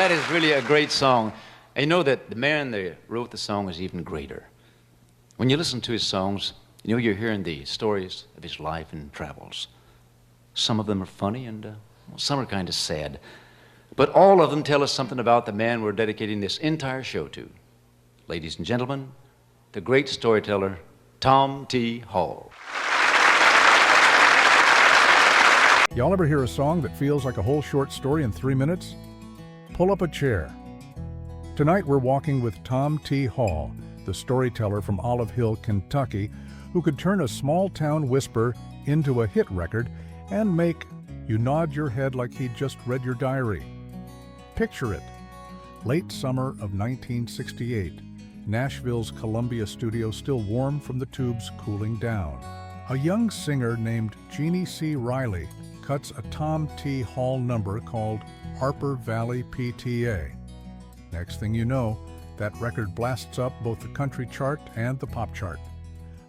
That is really a great song. And you know that the man that wrote the song is even greater. When you listen to his songs, you know you're hearing the stories of his life and travels. Some of them are funny and some are kind of sad. But all of them tell us something about the man we're dedicating this entire show to. Ladies and gentlemen, the great storyteller, Tom T. Hall. Y'all ever hear a song that feels like a whole short story in 3 minutes? Pull up a chair. Tonight we're walking with Tom T. Hall, the storyteller from Olive Hill, Kentucky, who could turn a small-town whisper into a hit record and make you nod your head like he'd just read your diary. Picture it. Late summer of 1968, Nashville's Columbia studio still warm from the tubes cooling down. A young singer named Jeannie C. Riley cuts a Tom T. Hall number called Harper Valley P.T.A. Next thing you know, that record blasts up both the country chart and the pop chart.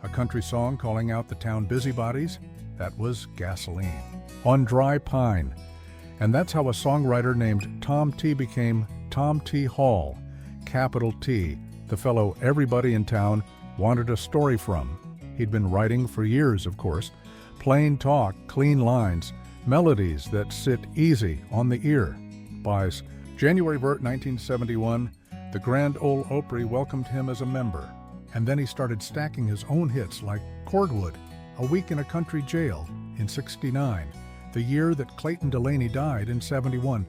A country song calling out the town busybodies, that was Gasoline. On Dry Pine. And that's how a songwriter named Tom T. became Tom T. Hall, capital T, the fellow everybody in town wanted a story from. He'd been writing for years, of course. Plain talk, clean lines, melodies that sit easy on the ear. Buys January 1971, the Grand Ole Opry welcomed him as a member. And then he started stacking his own hits like Cordwood, A Week in a Country Jail in '69, the year that Clayton Delaney died in '71,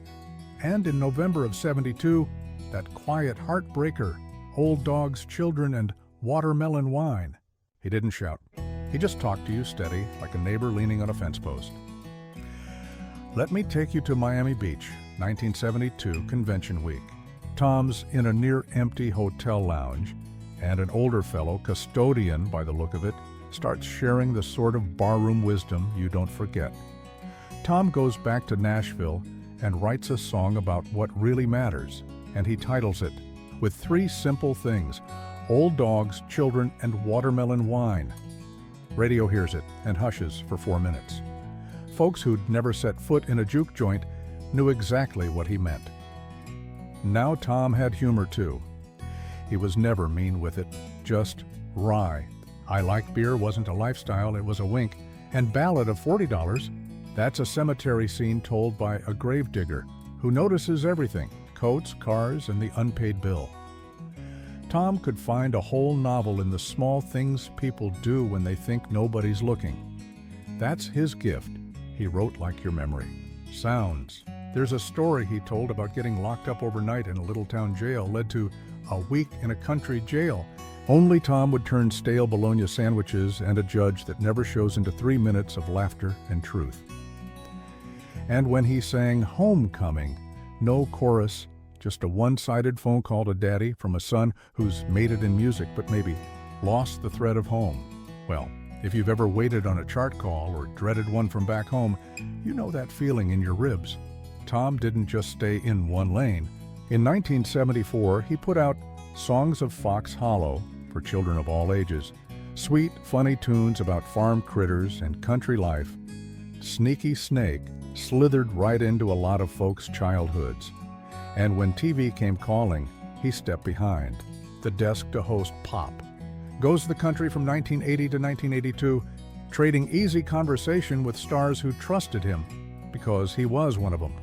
and in November of '72, that quiet heartbreaker, Old Dogs, Children, and Watermelon Wine. He didn't shout. He just talked to you steady, like a neighbor leaning on a fence post. Let me take you to Miami Beach, 1972 Convention Week. Tom's in a near-empty hotel lounge, and an older fellow, custodian by the look of it, starts sharing the sort of barroom wisdom you don't forget. Tom goes back to Nashville and writes a song about what really matters, and he titles it, with 3 simple things: Old Dogs, Children, and Watermelon Wine. Radio hears it and hushes for 4 minutes. Folks who'd never set foot in a juke joint knew exactly what he meant. Now Tom had humor too. He was never mean with it, just wry. I Like Beer wasn't a lifestyle, it was a wink. And Ballad of $40, that's a cemetery scene told by a gravedigger who notices everything, coats, cars, and the unpaid bill. Tom could find a whole novel in the small things people do when they think nobody's looking. That's his gift. He wrote like your memory. Sounds. There's a story he told about getting locked up overnight in a little town jail led to A Week in a Country Jail. Only Tom would turn stale bologna sandwiches and a judge that never shows into 3 minutes of laughter and truth. And when he sang Homecoming, no chorus, just a one-sided phone call to Daddy from a son who's made it in music but maybe lost the thread of home. Well, if you've ever waited on a chart call or dreaded one from back home, you know that feeling in your ribs. Tom didn't just stay in one lane. In 1974, he put out Songs of Fox Hollow for children of all ages, sweet, funny tunes about farm critters and country life. Sneaky Snake slithered right into a lot of folks' childhoods. And when TV came calling, he stepped behind the desk to host Pop. Goes the Country from 1980 to 1982, trading easy conversation with stars who trusted him, because he was one of them.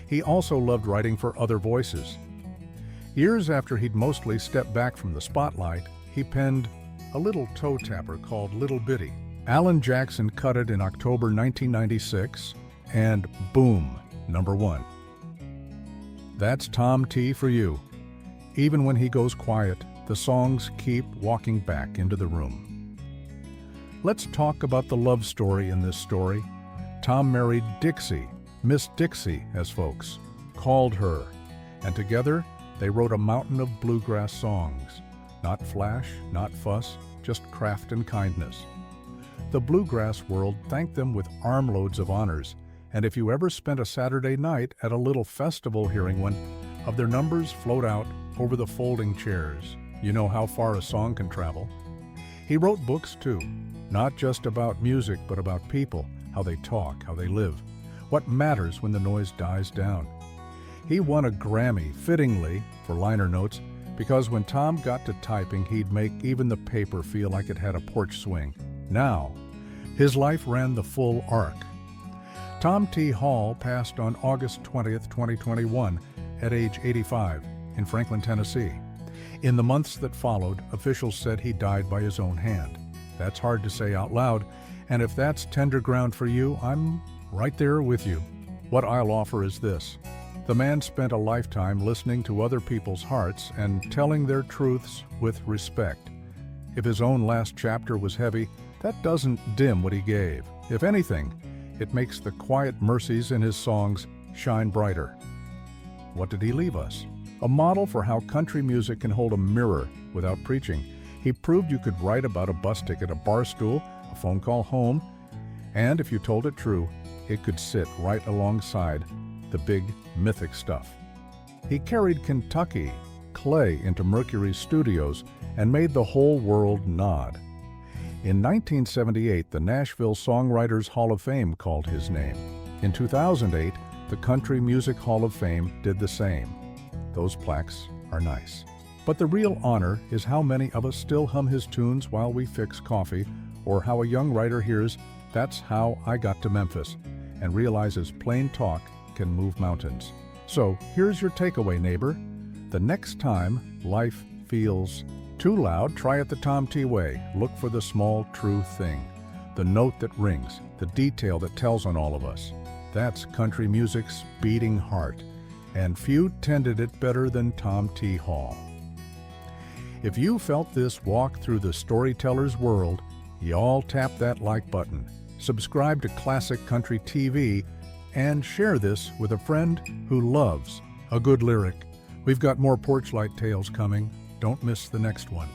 He also loved writing for other voices. Years after he'd mostly stepped back from the spotlight, he penned a little toe tapper called Little Bitty. Alan Jackson cut it in October 1996, and boom, #1. That's Tom T. for you. Even when he goes quiet, the songs keep walking back into the room. Let's talk about the love story in this story. Tom married Dixie, Miss Dixie, as folks called her, and together they wrote a mountain of bluegrass songs. Not flash, not fuss, just craft and kindness. The bluegrass world thanked them with armloads of honors, and if you ever spent a Saturday night at a little festival hearing one of their numbers float out over the folding chairs, you know how far a song can travel. He wrote books too, not just about music, but about people, how they talk, how they live, what matters when the noise dies down. He won a Grammy, fittingly, for liner notes, because when Tom got to typing, he'd make even the paper feel like it had a porch swing. Now, his life ran the full arc. Tom T. Hall passed on August 20th, 2021, at age 85, in Franklin, Tennessee. In the months that followed, officials said he died by his own hand. That's hard to say out loud, and if that's tender ground for you, I'm right there with you. What I'll offer is this. The man spent a lifetime listening to other people's hearts and telling their truths with respect. If his own last chapter was heavy, that doesn't dim what he gave. If anything, it makes the quiet mercies in his songs shine brighter. What did he leave us? A model for how country music can hold a mirror without preaching. He proved you could write about a bus ticket, a bar stool, a phone call home, and if you told it true, it could sit right alongside the big mythic stuff. He carried Kentucky clay into Mercury's studios and made the whole world nod. In 1978, the Nashville Songwriters Hall of Fame called his name. In 2008, the Country Music Hall of Fame did the same. Those plaques are nice. But the real honor is how many of us still hum his tunes while we fix coffee, or how a young writer hears, "That's how I got to Memphis," and realizes plain talk can move mountains. So here's your takeaway, neighbor. The next time life feels too loud, try it the Tom T way. Look for the small, true thing, the note that rings, the detail that tells on all of us. That's country music's beating heart, and few tended it better than Tom T. Hall. If you felt this walk through the storyteller's world, y'all tap that like button, subscribe to Classic Country TV, and share this with a friend who loves a good lyric. We've got more Porchlight Tales coming. Don't miss the next one.